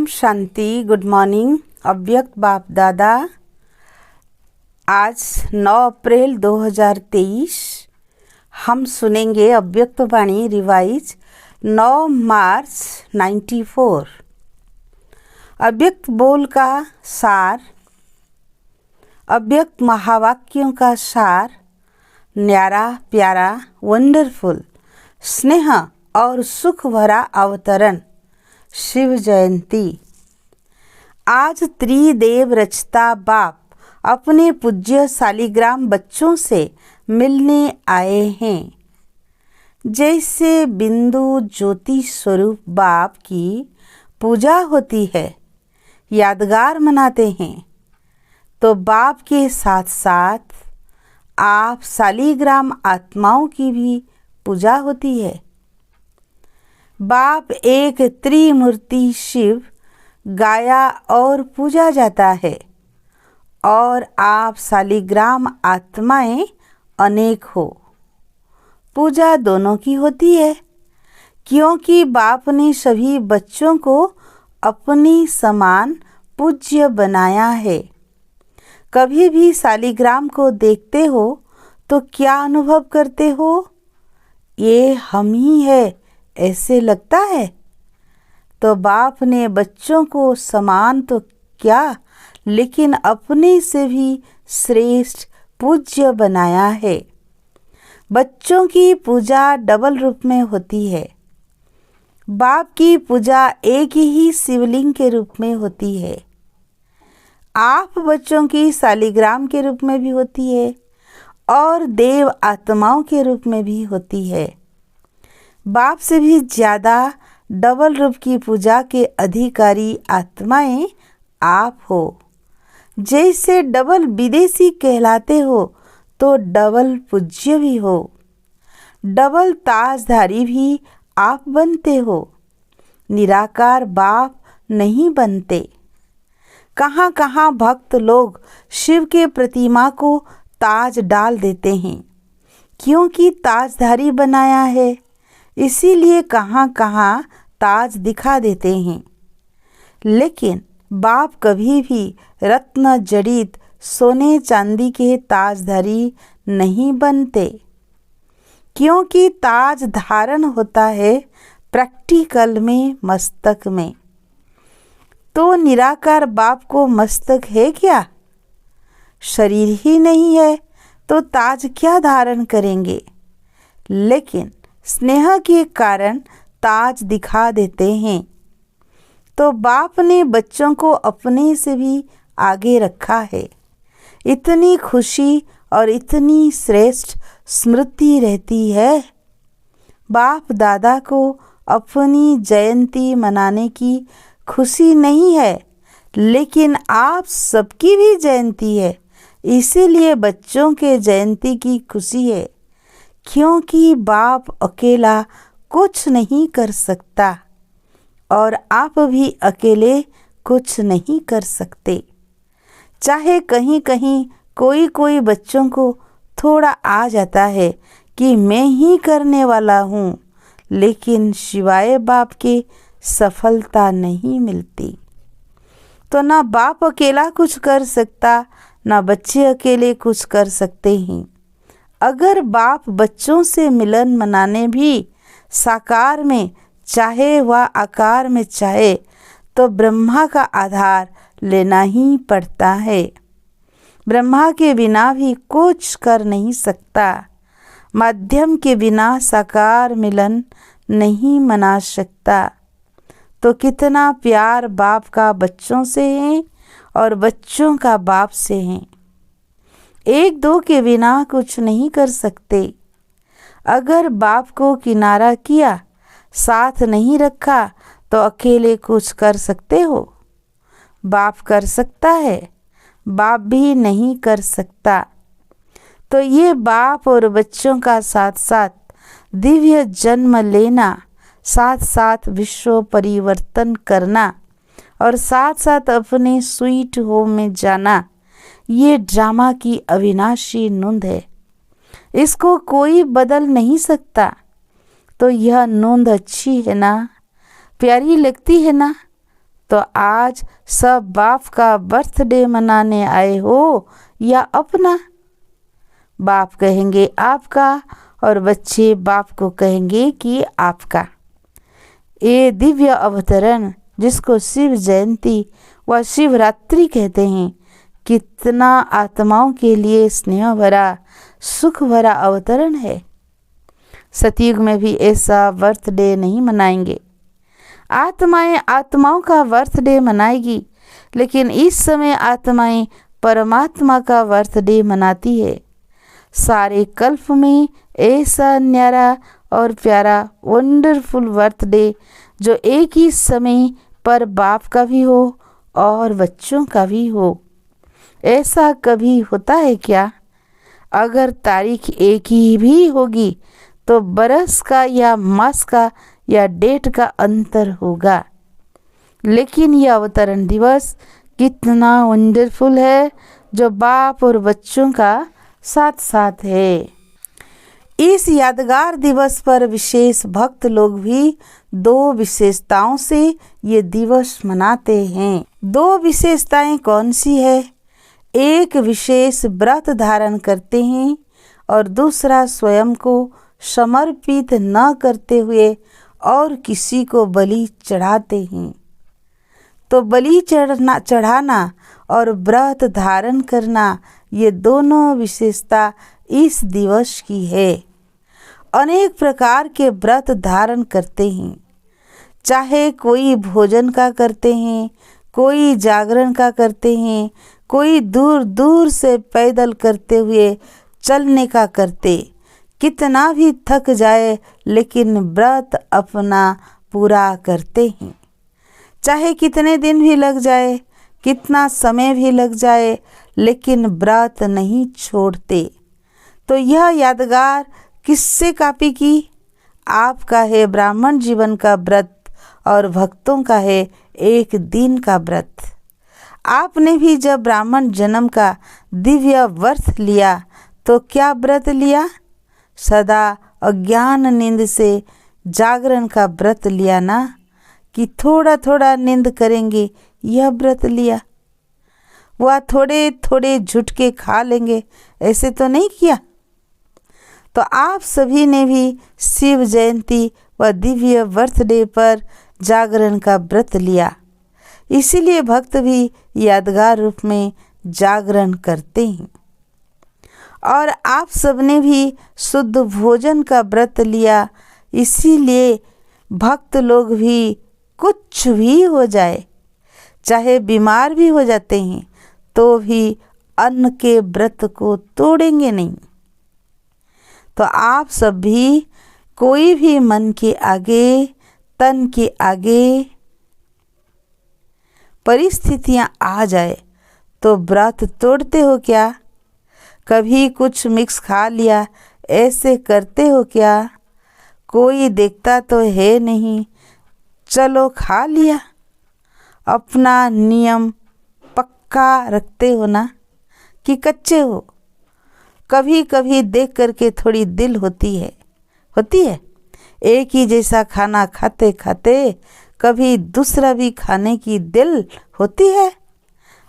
Om Shanti. Good morning. अव्यक्त बाप दादा। आज 9 अप्रैल 2023 हम सुनेंगे अव्यक्त वाणी रिवाइज 9 मार्च 94। अव्यक्त बोल का सार, अव्यक्त महावाक्यों का सार, न्यारा प्यारा वंडरफुल स्नेह और सुख भरा अवतरण। शिव जयंती। आज त्रिदेव रचता बाप अपने पूज्य शालिग्राम बच्चों से मिलने आए हैं। जैसे बिंदु ज्योति स्वरूप बाप की पूजा होती है, यादगार मनाते हैं, तो बाप के साथ साथ आप शालिग्राम आत्माओं की भी पूजा होती है। बाप एक त्रिमूर्ति शिव गाया और पूजा जाता है, और आप शालिग्राम आत्माएं अनेक हो। पूजा दोनों की होती है, क्योंकि बाप ने सभी बच्चों को अपनी समान पूज्य बनाया है। कभी भी शालिग्राम को देखते हो तो क्या अनुभव करते हो? ये हम ही है ऐसे लगता है। तो बाप ने बच्चों को समान तो क्या, लेकिन अपने से भी श्रेष्ठ पूज्य बनाया है। बच्चों की पूजा डबल रूप में होती है। बाप की पूजा एक ही शिवलिंग के रूप में होती है। आप बच्चों की शालिग्राम के रूप में भी होती है और देव आत्माओं के रूप में भी होती है। बाप से भी ज़्यादा डबल रूप की पूजा के अधिकारी आत्माएं आप हो। जैसे डबल विदेशी कहलाते हो तो डबल पूज्य भी हो। डबल ताजधारी भी आप बनते हो, निराकार बाप नहीं बनते। कहाँ कहाँ भक्त लोग शिव के प्रतिमा को ताज डाल देते हैं, क्योंकि ताजधारी बनाया है, इसीलिए कहाँ कहाँ ताज दिखा देते हैं। लेकिन बाप कभी भी रत्न जड़ित सोने चांदी के ताजधारी नहीं बनते, क्योंकि ताज धारण होता है प्रैक्टिकल में, मस्तक में। तो निराकार बाप को मस्तक है क्या? शरीर ही नहीं है तो ताज क्या धारण करेंगे? लेकिन स्नेह के कारण ताज दिखा देते हैं। तो बाप ने बच्चों को अपने से भी आगे रखा है। इतनी खुशी और इतनी श्रेष्ठ स्मृति रहती है। बाप दादा को अपनी जयंती मनाने की खुशी नहीं है, लेकिन आप सबकी भी जयंती है, इसीलिए बच्चों के जयंती की खुशी है। क्योंकि बाप अकेला कुछ नहीं कर सकता और आप भी अकेले कुछ नहीं कर सकते। चाहे कहीं कहीं कोई कोई बच्चों को थोड़ा आ जाता है कि मैं ही करने वाला हूँ, लेकिन शिवाय बाप के सफलता नहीं मिलती। तो ना बाप अकेला कुछ कर सकता, ना बच्चे अकेले कुछ कर सकते हैं। अगर बाप बच्चों से मिलन मनाने भी साकार में चाहे व आकार में चाहे, तो ब्रह्मा का आधार लेना ही पड़ता है। ब्रह्मा के बिना भी कुछ कर नहीं सकता। माध्यम के बिना साकार मिलन नहीं मना सकता। तो कितना प्यार बाप का बच्चों से है और बच्चों का बाप से है। एक दो के बिना कुछ नहीं कर सकते। अगर बाप को किनारा किया, साथ नहीं रखा, तो अकेले कुछ कर सकते हो? बाप कर सकता है, बाप भी नहीं कर सकता। तो ये बाप और बच्चों का साथ साथ दिव्य जन्म लेना, साथ साथ विश्व परिवर्तन करना और साथ साथ अपने स्वीट होम में जाना, ये ड्रामा की अविनाशी नोंद है। इसको कोई बदल नहीं सकता। तो यह नोंद अच्छी है ना, प्यारी लगती है ना? तो आज सब बाप का बर्थडे मनाने आए हो या अपना? बाप कहेंगे आपका और बच्चे बाप को कहेंगे कि आपका। ये दिव्य अवतरण जिसको शिव जयंती व शिवरात्रि कहते हैं, कितना आत्माओं के लिए स्नेह भरा, सुख भरा अवतरण है। सतयुग में भी ऐसा बर्थडे नहीं मनाएंगे। आत्माएं आत्माओं का बर्थडे मनाएगी, लेकिन इस समय आत्माएं परमात्मा का बर्थडे मनाती है। सारे कल्प में ऐसा न्यारा और प्यारा वंडरफुल बर्थडे जो एक ही समय पर बाप का भी हो और बच्चों का भी हो, ऐसा कभी होता है क्या? अगर तारीख एक ही भी होगी तो बरस का या मास का या डेट का अंतर होगा। लेकिन यह अवतरण दिवस कितना वंडरफुल है जो बाप और बच्चों का साथ साथ है। इस यादगार दिवस पर विशेष भक्त लोग भी दो विशेषताओं से ये दिवस मनाते हैं। दो विशेषताएं कौन सी है? एक विशेष व्रत धारण करते हैं और दूसरा स्वयं को समर्पित न करते हुए और किसी को बलि चढ़ाते हैं। तो बलि चढ़ाना और व्रत धारण करना, ये दोनों विशेषता इस दिवस की है। अनेक प्रकार के व्रत धारण करते हैं, चाहे कोई भोजन का करते हैं, कोई जागरण का करते हैं, कोई दूर दूर से पैदल करते हुए चलने का करते। कितना भी थक जाए लेकिन व्रत अपना पूरा करते हैं। चाहे कितने दिन भी लग जाए, कितना समय भी लग जाए, लेकिन व्रत नहीं छोड़ते। तो यह यादगार किससे कॉपी की? आपका है ब्राह्मण जीवन का व्रत और भक्तों का है एक दिन का व्रत। आपने भी जब ब्राह्मण जन्म का दिव्य व्रत लिया तो क्या व्रत लिया? सदा अज्ञान नींद से जागरण का व्रत लिया ना, कि थोड़ा थोड़ा नींद करेंगे, यह व्रत लिया। वह थोड़े थोड़े झुटके खा लेंगे, ऐसे तो नहीं किया। तो आप सभी ने भी शिव जयंती व दिव्य बर्थडे पर जागरण का व्रत लिया, इसीलिए भक्त भी यादगार रूप में जागरण करते हैं। और आप सबने भी शुद्ध भोजन का व्रत लिया, इसीलिए भक्त लोग भी कुछ भी हो जाए, चाहे बीमार भी हो जाते हैं, तो भी अन्न के व्रत को तोड़ेंगे नहीं। तो आप सब भी कोई भी मन के आगे, तन के आगे परिस्थितियां आ जाए तो व्रत तोड़ते हो क्या? कभी कुछ मिक्स खा लिया, ऐसे करते हो क्या? कोई देखता तो है नहीं, चलो खा लिया। अपना नियम पक्का रखते हो ना, कि कच्चे हो? कभी कभी देख करके थोड़ी दिल होती है एक ही जैसा खाना खाते खाते कभी दूसरा भी खाने की दिल होती है।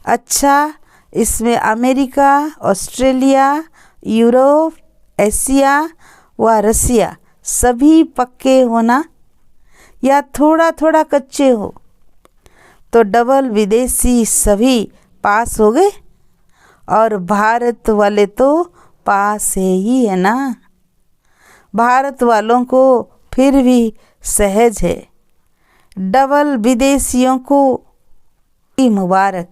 अच्छा, इसमें अमेरिका, ऑस्ट्रेलिया, यूरोप, एशिया व रसिया सभी पक्के होना या थोड़ा थोड़ा कच्चे हो? तो डबल विदेशी सभी पास हो गए और भारत वाले तो पास ही है ना। भारत वालों को फिर भी सहज है, डबल विदेशियों को की मुबारक।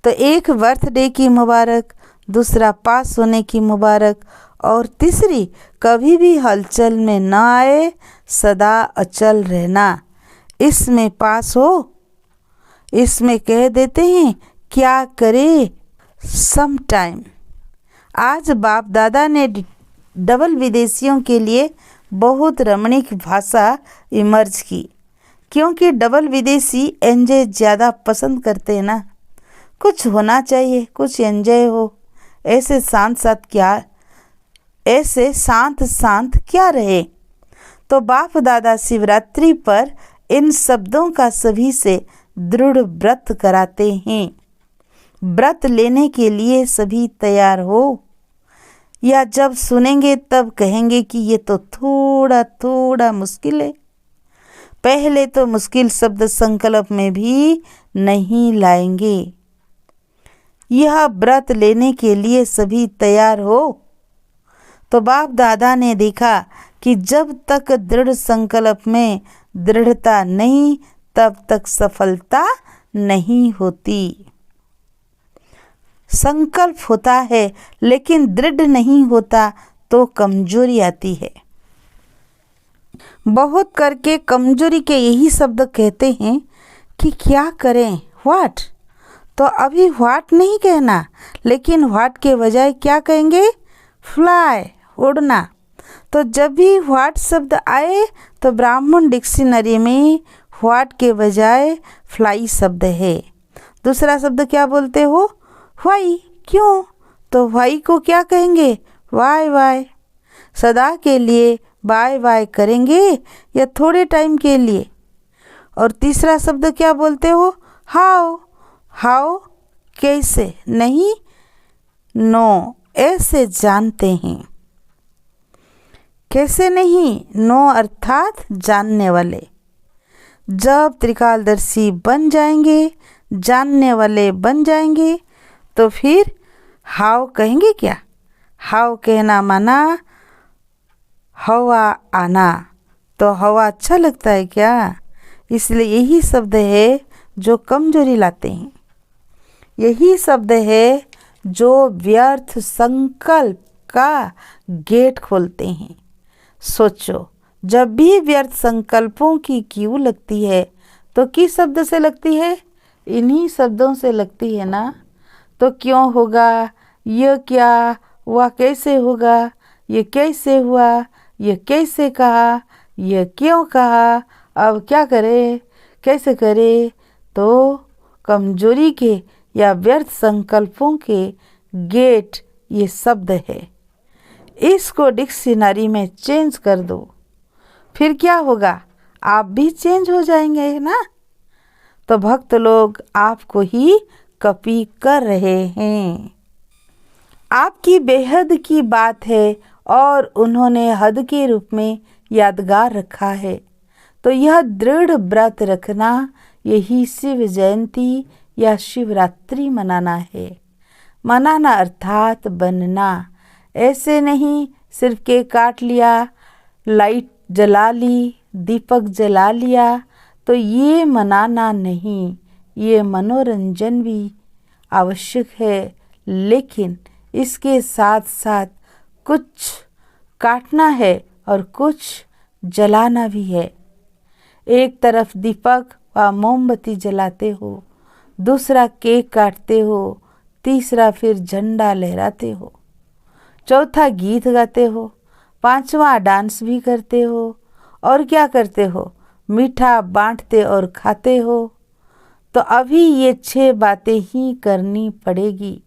तो एक बर्थडे की मुबारक, दूसरा पास होने की मुबारक, और तीसरी कभी भी हलचल में न आए, सदा अचल रहना। इसमें पास हो, इसमें कह देते हैं क्या करे सम टाइम। आज बाप दादा ने डबल विदेशियों के लिए बहुत रमणीक भाषा इमर्ज की, क्योंकि डबल विदेशी एंजॉय ज़्यादा पसंद करते हैं ना। कुछ होना चाहिए, कुछ एंजॉय हो, ऐसे शांत शांत क्या रहे। तो बाप दादा शिवरात्रि पर इन शब्दों का सभी से दृढ़ व्रत कराते हैं। व्रत लेने के लिए सभी तैयार हो, या जब सुनेंगे तब कहेंगे कि ये तो थोड़ा थोड़ा मुश्किल है। पहले तो मुश्किल शब्द संकल्प में भी नहीं लाएंगे। यह व्रत लेने के लिए सभी तैयार हो। तो बाप दादा ने देखा कि जब तक दृढ़ संकल्प में दृढ़ता नहीं, तब तक सफलता नहीं होती। संकल्प होता है लेकिन दृढ़ नहीं होता तो कमजोरी आती है। बहुत करके कमजोरी के यही शब्द कहते हैं कि क्या करें, व्हाट। तो अभी व्हाट नहीं कहना, लेकिन व्हाट के बजाय क्या कहेंगे, फ्लाई, उड़ना। तो जब भी व्हाट शब्द आए तो ब्राह्मण डिक्शनरी में व्हाट के बजाय फ्लाई शब्द है। दूसरा शब्द क्या बोलते हो, व्हाई, क्यों। तो व्हाई को क्या कहेंगे, वाई वाई। सदा के लिए बाय बाय करेंगे या थोड़े टाइम के लिए। और तीसरा शब्द क्या बोलते हो, हाउ। हाउ कैसे, नहीं, नो, ऐसे जानते हैं। कैसे नहीं, नो अर्थात जानने वाले। जब त्रिकालदर्शी बन जाएंगे, जानने वाले बन जाएंगे, तो फिर हाउ कहेंगे क्या। हाउ कहना माना हवा आना। तो हवा अच्छा लगता है क्या, इसलिए यही शब्द है जो कमजोरी लाते हैं। यही शब्द है जो व्यर्थ संकल्प का गेट खोलते हैं। सोचो, जब भी व्यर्थ संकल्पों की क्यों लगती है तो किस शब्द से लगती है, इन्हीं शब्दों से लगती है ना। तो क्यों होगा, यह क्या, वह कैसे होगा, ये कैसे हुआ, ये कैसे कहा, ये क्यों कहा, अब क्या करे, कैसे करे। तो कमजोरी के या व्यर्थ संकल्पों के गेट ये शब्द है। इसको डिक्शनरी में चेंज कर दो, फिर क्या होगा, आप भी चेंज हो जाएंगे ना। तो भक्त लोग आपको ही कॉपी कर रहे हैं। आपकी बेहद की बात है और उन्होंने हद के रूप में यादगार रखा है। तो यह दृढ़ व्रत रखना, यही शिव जयंती या शिवरात्रि मनाना है। मनाना अर्थात बनना। ऐसे नहीं सिर्फ केक काट लिया, लाइट जला ली, दीपक जला लिया, तो ये मनाना नहीं। ये मनोरंजन भी आवश्यक है, लेकिन इसके साथ साथ कुछ काटना है और कुछ जलाना भी है। एक तरफ दीपक व मोमबत्ती जलाते हो, दूसरा केक काटते हो, तीसरा फिर झंडा लहराते हो, चौथा गीत गाते हो, पांचवा डांस भी करते हो, और क्या करते हो, मीठा बांटते और खाते हो। तो अभी ये 6 बातें ही करनी पड़ेगी।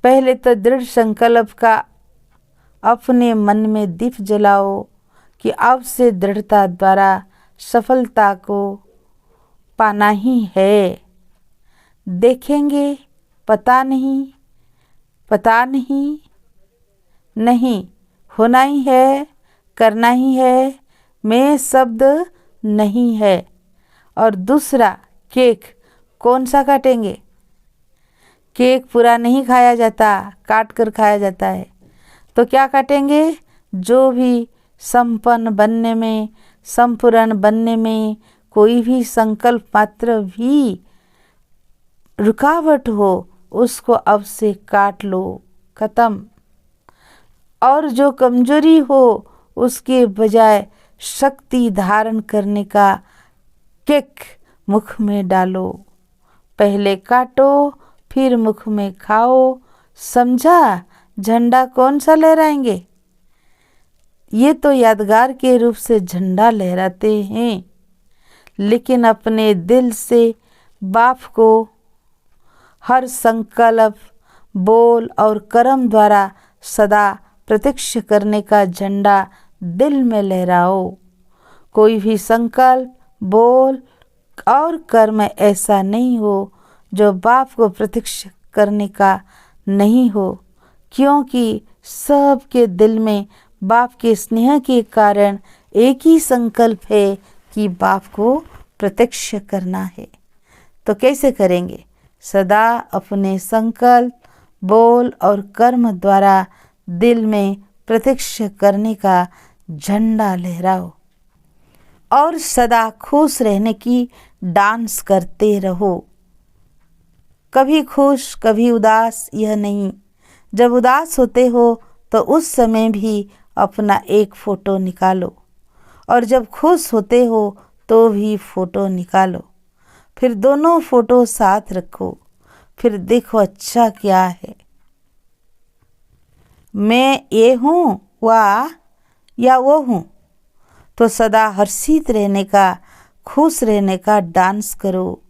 पहले तो दृढ़ संकल्प का अपने मन में दीप जलाओ कि अब से दृढ़ता द्वारा सफलता को पाना ही है। देखेंगे, पता नहीं, पता नहीं, नहीं, होना ही है, करना ही है, मैं शब्द नहीं है। और दूसरा, केक कौन सा काटेंगे, केक पूरा नहीं खाया जाता, काट कर खाया जाता है। तो क्या काटेंगे, जो भी संपन्न बनने में, संपूर्ण बनने में कोई भी संकल्प मात्र भी रुकावट हो, उसको अब से काट लो, खत्म। और जो कमजोरी हो, उसके बजाय शक्ति धारण करने का केक मुख में डालो। पहले काटो, फिर मुख में खाओ। समझा, झंडा कौन सा लहराएंगे, ये तो यादगार के रूप से झंडा लहराते हैं, लेकिन अपने दिल से बाप को हर संकल्प, बोल और कर्म द्वारा सदा प्रत्यक्ष करने का झंडा दिल में लहराओ। कोई भी संकल्प, बोल, और कर्म ऐसा नहीं हो जो बाप को प्रत्यक्ष करने का नहीं हो, क्योंकि सबके दिल में बाप के स्नेह के कारण एक ही संकल्प है कि बाप को प्रत्यक्ष करना है। तो कैसे करेंगे? सदा अपने संकल्प, बोल और कर्म द्वारा दिल में प्रत्यक्ष करने का झंडा लहराओ और सदा खुश रहने की डांस करते रहो। कभी खुश कभी उदास यह नहीं। जब उदास होते हो तो उस समय भी अपना एक फ़ोटो निकालो, और जब खुश होते हो तो भी फ़ोटो निकालो। फिर दोनों फ़ोटो साथ रखो, फिर देखो अच्छा क्या है, मैं ये हूँ या वो हूँ। तो सदा हर्षित रहने का, खुश रहने का डांस करो।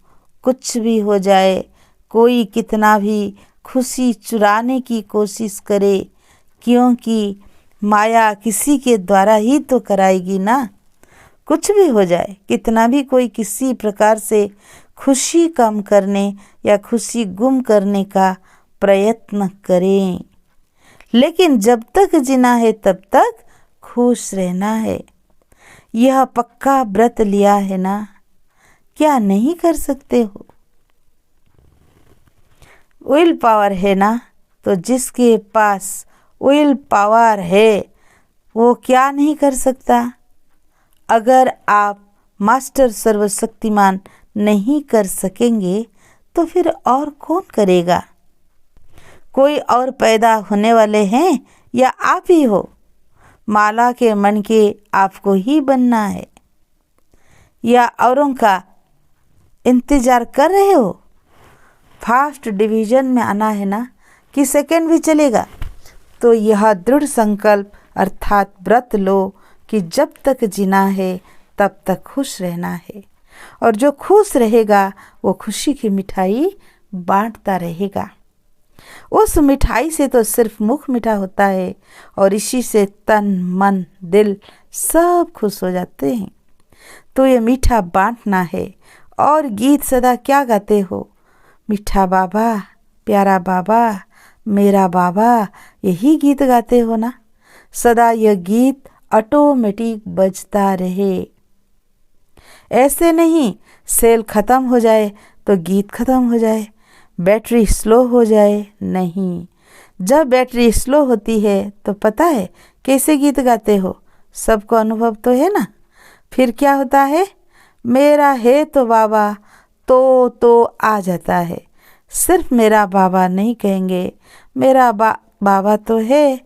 कुछ भी हो जाए, कोई कितना भी खुशी चुराने की कोशिश करे, क्योंकि माया किसी के द्वारा ही तो कराएगी ना। कुछ भी हो जाए, कितना भी कोई किसी प्रकार से खुशी कम करने या खुशी गुम करने का प्रयत्न करें, लेकिन जब तक जीना है तब तक खुश रहना है। यह पक्का व्रत लिया है ना, क्या नहीं कर सकते हो? विल पावर है ना, तो जिसके पास विल पावर है वो क्या नहीं कर सकता? अगर आप मास्टर सर्वशक्तिमान नहीं कर सकेंगे तो फिर और कौन करेगा? कोई और पैदा होने वाले हैं या आप ही हो? माला के मन के आपको ही बनना है या औरों का इंतजार कर रहे हो? फर्स्ट डिवीज़न में आना है ना, कि सेकंड भी चलेगा? तो यह दृढ़ संकल्प अर्थात व्रत लो कि जब तक जीना है तब तक खुश रहना है, और जो खुश रहेगा वो खुशी की मिठाई बांटता रहेगा। उस मिठाई से तो सिर्फ मुख मीठा होता है, और इसी से तन मन दिल सब खुश हो जाते हैं। तो ये मीठा बांटना है। और गीत सदा क्या गाते हो? मीठा बाबा, प्यारा बाबा, मेरा बाबा, यही गीत गाते हो ना। सदा यह गीत ऑटोमेटिक बजता रहे। ऐसे नहीं सेल ख़त्म हो जाए तो गीत ख़त्म हो जाए, बैटरी स्लो हो जाए, नहीं। जब बैटरी स्लो होती है तो पता है कैसे गीत गाते हो? सबको अनुभव तो है ना। फिर क्या होता है? मेरा है तो बाबा तो आ जाता है। सिर्फ मेरा बाबा नहीं कहेंगे, मेरा बाबा तो है,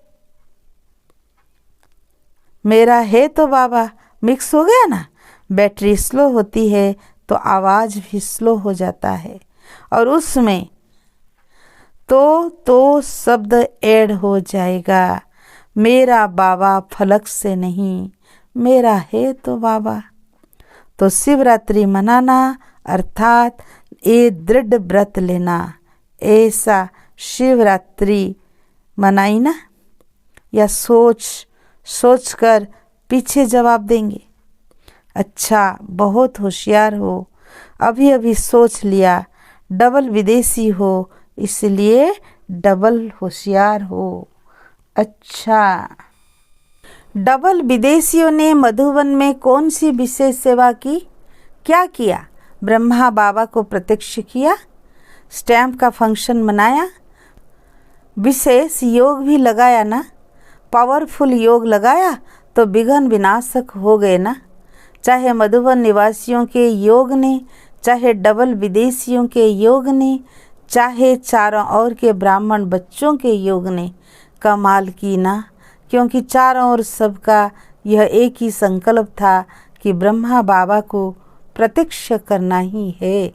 मेरा है तो बाबा मिक्स हो गया ना। बैटरी स्लो होती है तो आवाज़ भी स्लो हो जाता है, और उसमें तो शब्द ऐड हो जाएगा। मेरा बाबा फलक से नहीं, मेरा है तो बाबा। तो शिवरात्रि मनाना अर्थात ये दृढ़ व्रत लेना। ऐसा शिवरात्रि मनाई ना, या सोच कर पीछे जवाब देंगे? अच्छा, बहुत होशियार हो, अभी अभी सोच लिया। डबल विदेशी हो इसलिए डबल होशियार हो। अच्छा, डबल विदेशियों ने मधुबन में कौन सी विशेष सेवा की? क्या किया? ब्रह्मा बाबा को प्रत्यक्ष किया, स्टैम्प का फंक्शन मनाया, विशेष योग भी लगाया ना। पावरफुल योग लगाया तो विघ्न विनाशक हो गए ना। चाहे मधुबन निवासियों के योग ने, चाहे डबल विदेशियों के योग ने, चाहे चारों ओर के ब्राह्मण बच्चों के योग ने कमाल की ना। क्योंकि चारों ओर सबका यह एक ही संकल्प था कि ब्रह्मा बाबा को प्रत्यक्ष करना ही है।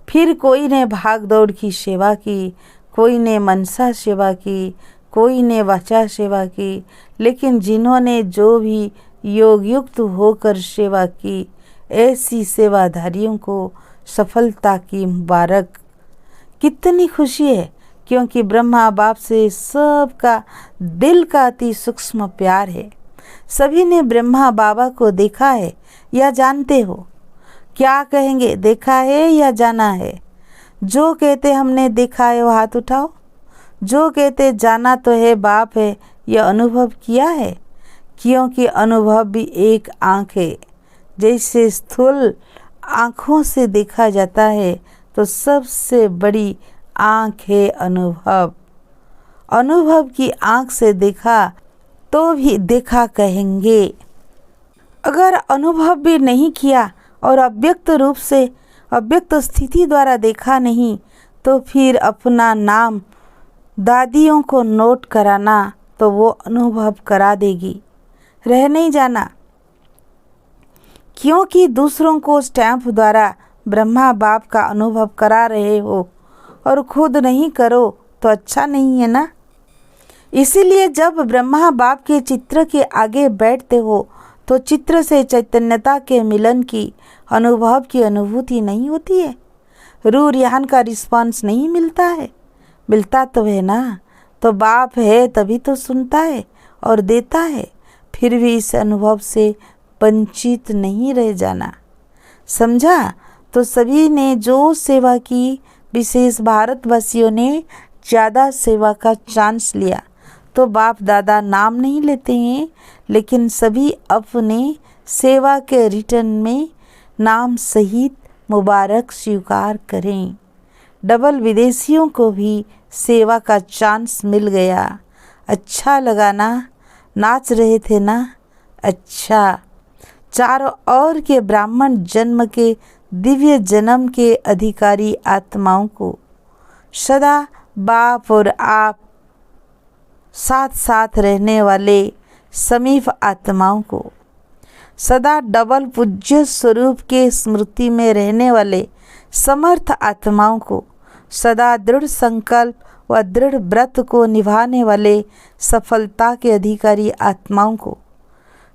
फिर कोई ने भाग दौड़ की सेवा की, कोई ने मनसा सेवा की, कोई ने वाचा सेवा की, लेकिन जिन्होंने जो भी योग युक्त होकर सेवा की, ऐसी सेवाधारियों को सफलता की मुबारक। कितनी खुशी है, क्योंकि ब्रह्मा बाप से सबका दिल का अति सूक्ष्म प्यार है। सभी ने ब्रह्मा बाबा को देखा है या जानते हो? क्या कहेंगे, देखा है या जाना है? जो कहते हमने देखा है वो हाथ उठाओ। जो कहते जाना तो है, बाप है, यह अनुभव किया है? क्योंकि अनुभव भी एक आँख है। जैसे स्थूल आँखों से देखा जाता है तो सबसे बड़ी आँख है अनुभव। अनुभव की आँख से देखा तो भी देखा कहेंगे। अगर अनुभव भी नहीं किया और अव्यक्त रूप से अव्यक्त स्थिति द्वारा देखा नहीं, तो फिर अपना नाम दादियों को नोट कराना तो वो अनुभव करा देगी। रह नहीं जाना, क्योंकि दूसरों को स्टैंप द्वारा ब्रह्मा बाप का अनुभव करा रहे हो और खुद नहीं करो तो अच्छा नहीं है ना। इसीलिए जब ब्रह्मा बाप के चित्र के आगे बैठते हो तो चित्र से चैतन्यता के मिलन की अनुभव की अनुभूति नहीं होती है। रूह रिहान का रिस्पांस नहीं मिलता है। मिलता तो है ना, तो बाप है तभी तो सुनता है और देता है। फिर भी इस अनुभव से वंचित नहीं रह जाना। समझा? तो सभी ने जो सेवा की, विशेष भारतवासियों ने ज़्यादा सेवा का चांस लिया। तो बाप दादा नाम नहीं लेते हैं, लेकिन सभी अपने सेवा के रिटर्न में नाम सहित मुबारक स्वीकार करें। डबल विदेशियों को भी सेवा का चांस मिल गया। अच्छा लगा ना? नाच रहे थे ना? अच्छा। चारों ओर के ब्राह्मण जन्म के दिव्य जन्म के अधिकारी आत्माओं को, सदा बाप और आप साथ साथ रहने वाले समीप आत्माओं को, सदा डबल पूज्य स्वरूप के स्मृति में रहने वाले समर्थ आत्माओं को, सदा दृढ़ संकल्प व दृढ़ व्रत को निभाने वाले सफलता के अधिकारी आत्माओं को,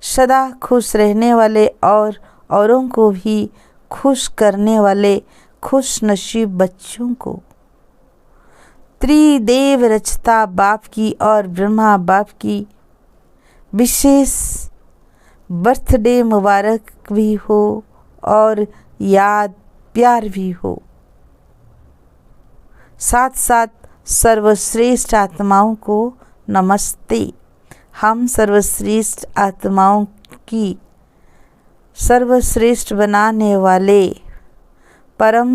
सदा खुश रहने वाले और औरों को भी खुश करने वाले खुश नसीब बच्चों को, त्रिदेव रचता बाप की और ब्रह्मा बाप की विशेष बर्थडे मुबारक भी हो और याद प्यार भी हो। साथ साथ सर्वश्रेष्ठ आत्माओं को नमस्ते। हम सर्वश्रेष्ठ आत्माओं की सर्वश्रेष्ठ बनाने वाले परम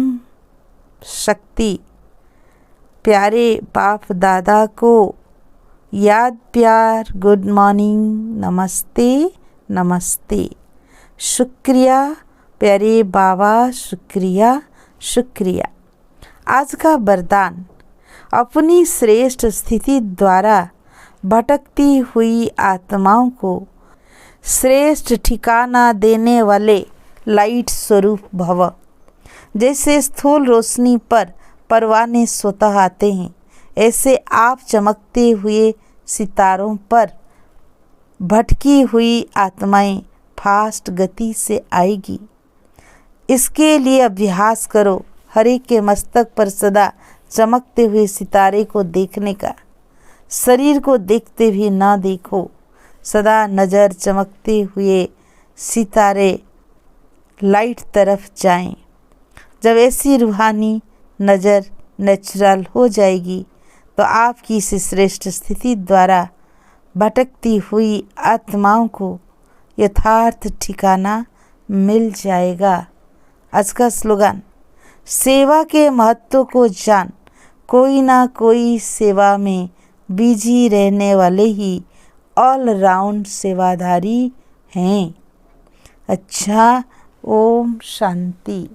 शक्ति प्यारे बाप दादा को याद प्यार, गुड मॉर्निंग, नमस्ते नमस्ते, शुक्रिया प्यारे बाबा, शुक्रिया शुक्रिया। आज का वरदान, अपनी श्रेष्ठ स्थिति द्वारा भटकती हुई आत्माओं को श्रेष्ठ ठिकाना देने वाले लाइट स्वरूप भव। जैसे स्थूल रोशनी पर परवाने स्वतः आते हैं, ऐसे आप चमकते हुए सितारों पर भटकी हुई आत्माएं फास्ट गति से आएगी। इसके लिए अभ्यास करो, हर एक के मस्तक पर सदा चमकते हुए सितारे को देखने का। शरीर को देखते भी ना देखो, सदा नज़र चमकते हुए सितारे लाइट तरफ जाएं। जब ऐसी रूहानी नज़र नेचुरल हो जाएगी तो आपकी इस श्रेष्ठ स्थिति द्वारा भटकती हुई आत्माओं को यथार्थ ठिकाना मिल जाएगा। आज का स्लोगन, सेवा के महत्व को जान, कोई ना कोई सेवा में बिजी रहने वाले ही ऑल राउंड सेवाधारी हैं। अच्छा, ओम शांति।